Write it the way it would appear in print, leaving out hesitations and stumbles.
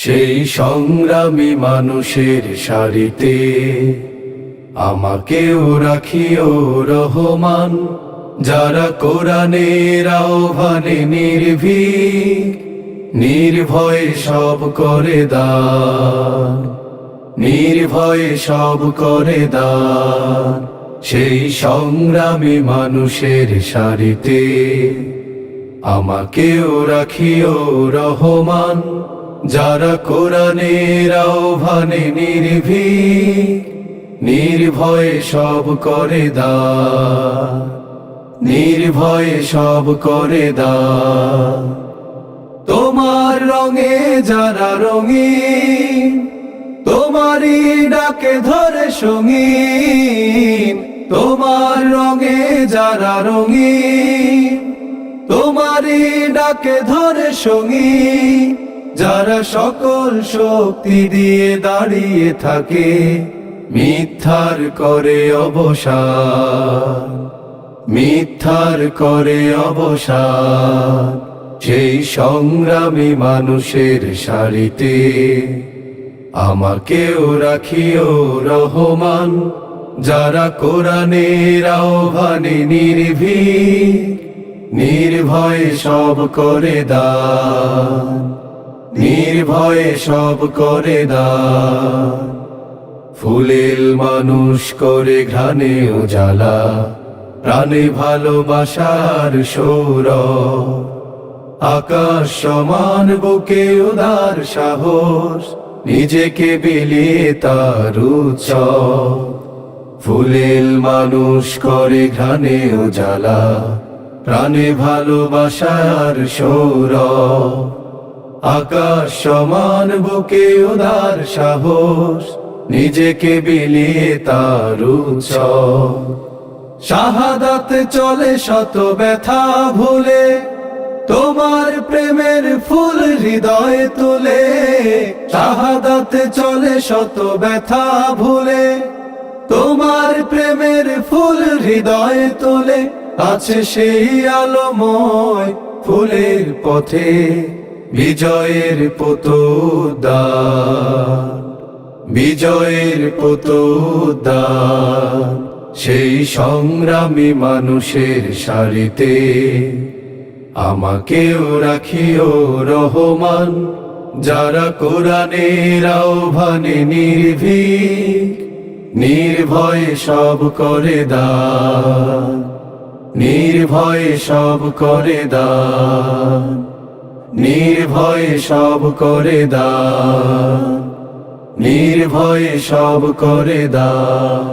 সেই সংগ্রামী মানুষের সারিতে আমাকেও রাখিও রহমান, যারা কোরআনের আহ্বানে নির্ভীক, নির্ভয়ে সব করে দান, নির্ভয়ে সব করে দান। সেই সংগ্রামী মানুষের সারিতে আমাকেও রাখিও রহমান, যারা কোরআনের আহ্বানে নির্ভীক, নির্ভয়ে সব করে দান, নির্ভয়ে সব করে দান। তোমার রঙে যারা রঙিন, তোমারই ডাকে ধরে সঙ্গীন। তোমার রঙে যারা রঙিন, তোমারই ডাকে ধরে সঙ্গীন। যারা সকল শক্তি দিয়ে দাঁড়িয়ে থাকে, মিথ্যার করে অবসান, মিথ্যার করে অবসান। সেই সংগ্রামী মানুষের সারিতে আমাকেও রাখিও রহমান, যারা কোরআনের আহ্বানে নির্ভীক, নির্ভয়ে সব করে দান, নির্ভয়ে সব করে দান। ফুলেল মানুষ করে ঘ্রাণে উজালা, প্রাণে ভালোবাসার সৌরভ। আকাশ সমান বুকে উদার সাহস, নিজেকে বিলিয়ে তার উৎসব। ফুলেল মানুষ করে ঘ্রাণে উজালা, প্রাণে ভালোবাসার সৌরভ। আকাশ সমান বুকে উদার সাহস, নিজেকে বিলিয়ে তার উৎসব। শাহাদাত চলে শত ব্যথা ভুলে, তোমার প্রেমের ফুল হৃদয়ে তুলে। শাহাদাত চলে শত ব্যথা ভুলে, তোমার প্রেমের ফুল হৃদয়ে তুলে। আছে সেই আলোময় ফুলের পথে, বিজয়ের পতোদ্যান, বিজয়ের পতোদ্যান। সেই সংগ্রামী মানুষের সারিতে আমাকেও রাখিও রহমান, যারা কোরআনের আহ্বানে নির্ভীক, নির্ভয়ে সব করে দান, নির্ভয়ে সব করে দান, নির্ভয়ে সব করে দান, নির্ভয়ে সব করে দান।